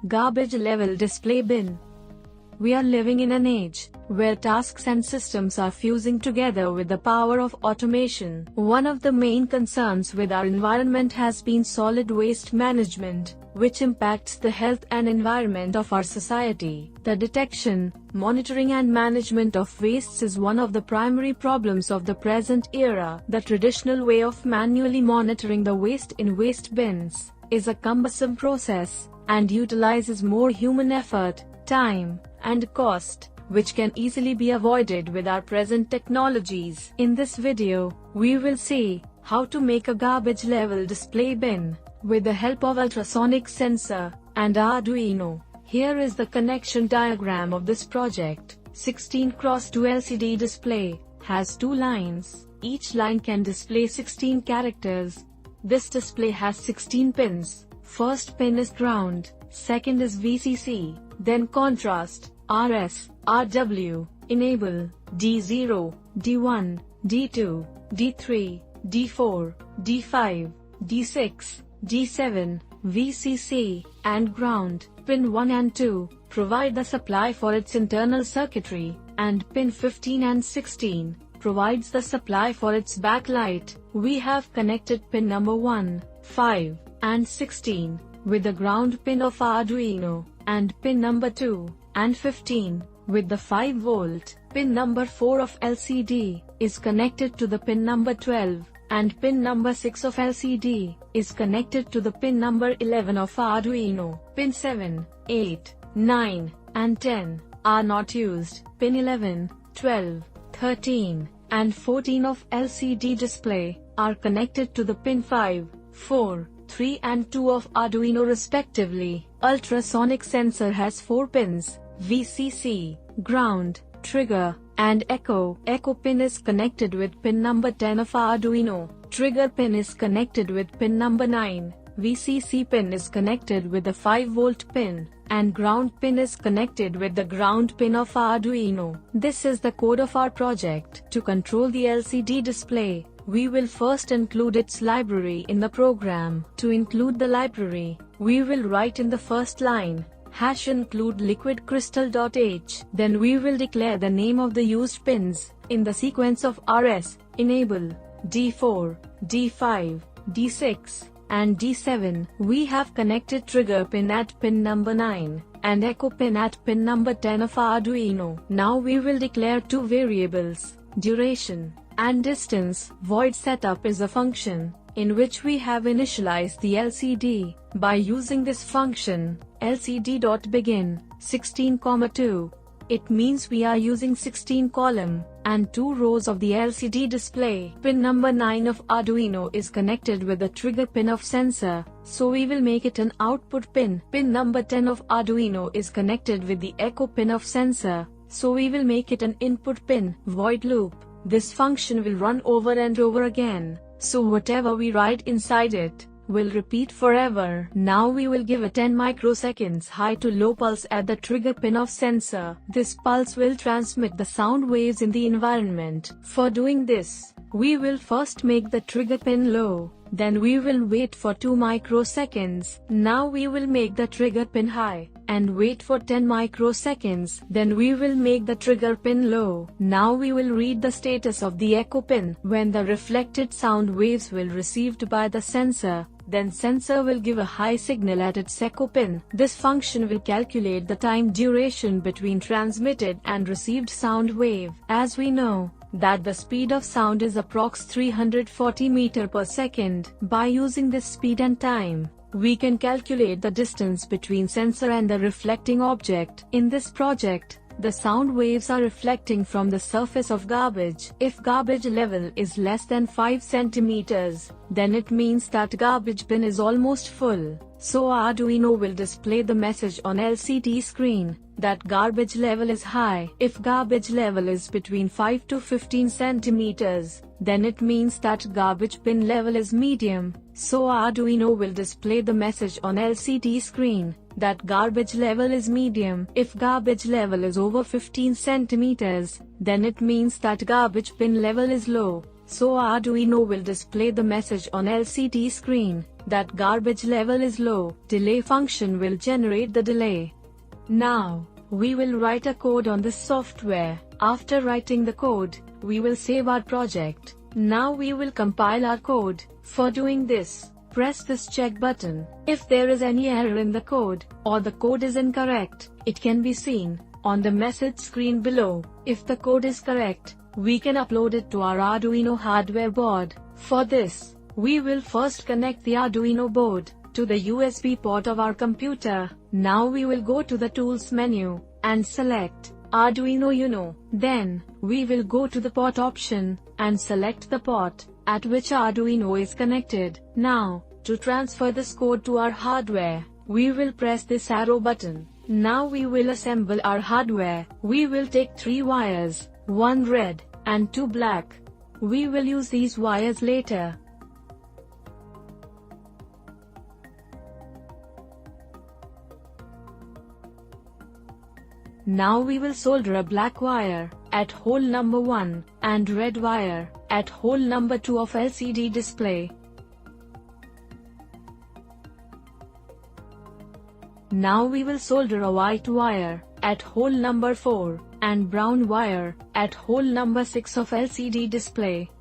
Garbage level display bin. We are living in an age where tasks and systems are fusing together with the power of automation. One of the main concerns with our environment has been solid waste management, which impacts the health and environment of our society. The detection, monitoring and management of wastes is one of the primary problems of the present era. The traditional way of manually monitoring the waste in waste bins is a cumbersome process and utilizes more human effort, time, and cost, which can easily be avoided with our present technologies. In this video, we will see how to make a garbage level display bin with the help of ultrasonic sensor and Arduino. Here is the connection diagram of this project. 16x2 LCD display has 2 lines. Each line can display 16 characters. This display has 16 pins. First pin is ground, second is VCC, then contrast, RS, RW, enable, D0, D1, D2, D3, D4, D5, D6, D7, VCC, and ground. Pin 1 and 2 provide the supply for its internal circuitry, and pin 15 and 16 provides the supply for its backlight. We have connected pin number 1, 5, and 16 with the ground pin of Arduino, and pin number 2 and 15 with the 5-volt. Pin number 4 of LCD is connected to the pin number 12, and pin number 6 of LCD is connected to the pin number 11 of Arduino. Pin 7, 8, 9, and 10 are not used. Pin 11, 12, 13, and 14 of LCD display are connected to the pin 5, 4, 3 and 2 of Arduino respectively. Ultrasonic sensor has 4 pins: VCC, ground, trigger, and echo. Echo pin is connected with pin number 10 of Arduino. Trigger pin is connected with pin number 9. VCC pin is connected with the 5-volt pin, and ground pin is connected with the ground pin of Arduino. This is the code of our project. To control the LCD display, we will first include its library in the program. To include the library, we will write in the first line #include liquid crystal.h. Then we will declare the name of the used pins in the sequence of RS, enable, D4, D5, D6, and D7. We have connected trigger pin at pin number 9 and echo pin at pin number 10 of Arduino. Now we will declare 2 variables, duration and distance. Void setup is a function in which we have initialized the LCD. By using this function, LCD.begin 16,2, it means we are using 16 column and 2 rows of the LCD display. Pin number 9 of Arduino is connected with the trigger pin of sensor, so we will make it an output pin. Pin number 10 of Arduino is connected with the echo pin of sensor, so we will make it an input pin. Void loop. This function will run over and over again, so whatever we write inside it will repeat forever. Now we will give a 10 microseconds high to low pulse at the trigger pin of sensor. This pulse will transmit the sound waves in the environment. For doing this, we will first make the trigger pin low, then we will wait for 2 microseconds. Now we will make the trigger pin high and wait for 10 microseconds. Then we will make the trigger pin low. Now we will read the status of the echo pin. When the reflected sound waves will received by the sensor, then sensor will give a high signal at its echo pin. This function will calculate the time duration between transmitted and received sound wave. As we know that the speed of sound is approx 340 meter per second. By using this speed and time, we can calculate the distance between sensor and the reflecting object. In this project, the sound waves are reflecting from the surface of garbage. If garbage level is less than 5 centimeters, then it means that garbage bin is almost full. So Arduino will display the message on LCD screen that garbage level is high. If garbage level is between 5 to 15 centimeters, then it means that garbage bin level is medium. So Arduino will display the message on LCD screen that garbage level is medium. If garbage level is over 15 centimeters, then it means that garbage bin level is low. So Arduino will display the message on LCD screen that garbage level is low. Delay function will generate the delay. Now, we will write a code on this software. After writing the code, we will save our project. Now we will compile our code. For doing this, press this check button. If there is any error in the code, or the code is incorrect, it can be seen on the message screen below. If the code is correct, we can upload it to our Arduino hardware board. For this, we will first connect the Arduino board to the USB port of our computer. Now we will go to the Tools menu and select Arduino Uno. Then, we will go to the port option and select the port at which Arduino is connected. Now, to transfer this code to our hardware, we will press this arrow button. Now we will assemble our hardware. We will take 3 wires, 1 red and 2 black. We will use these wires later. Now we will solder a black wire at hole number 1 and red wire at hole number 2 of LCD display. Now we will solder a white wire at hole number 4 and brown wire at hole number 6 of LCD display.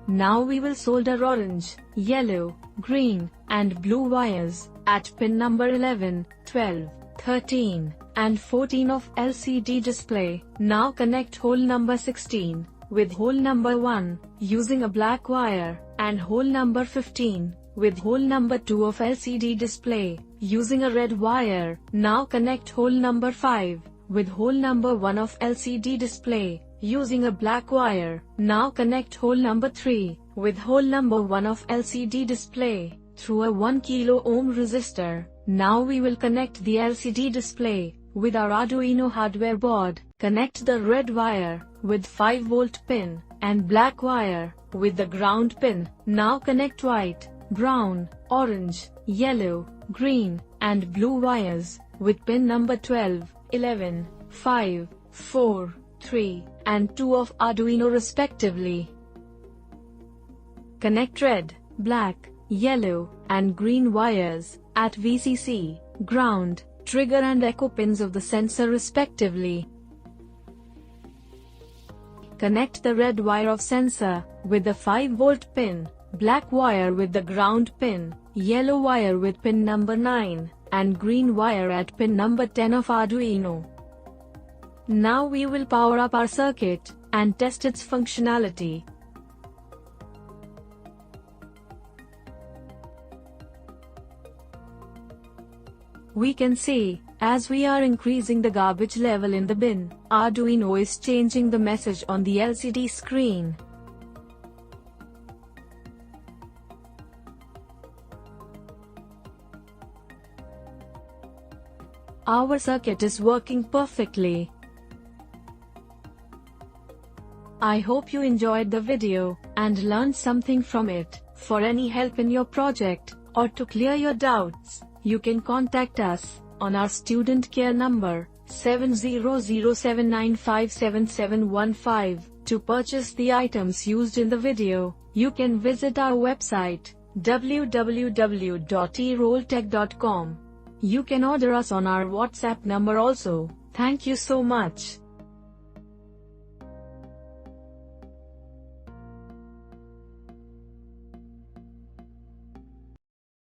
Now we will solder orange, yellow, green, and blue wires at pin number 11, 12, 13, and 14 of LCD display. Now connect hole number 16 with hole number 1 using a black wire, and hole number 15 with hole number 2 of LCD display using a red wire. Now connect hole number 5 with hole number 1 of LCD display using a black wire. Now connect hole number 3 with hole number 1 of LCD display through a 1 kilo ohm resistor. Now we will connect the LCD display with our Arduino hardware board. Connect the red wire with 5-volt pin and black wire with the ground pin. Now connect white, brown, orange, yellow, green, and blue wires with pin number 12, 11, 5, 4, 3, and 2 of Arduino respectively. Connect red, black, yellow, and green wires at VCC, ground, trigger and echo pins of the sensor respectively. Connect the red wire of sensor with the 5-volt pin, black wire with the ground pin, yellow wire with pin number 9, and green wire at pin number 10 of Arduino. Now we will power up our circuit and test its functionality. We can see, as we are increasing the garbage level in the bin, Arduino is changing the message on the LCD screen. Our circuit is working perfectly. I hope you enjoyed the video and learned something from it. For any help in your project, or to clear your doubts, you can contact us on our student care number 7007957715. To purchase the items used in the video, you can visit our website www.erolltech.com. You can order us on our WhatsApp number also. Thank you so much.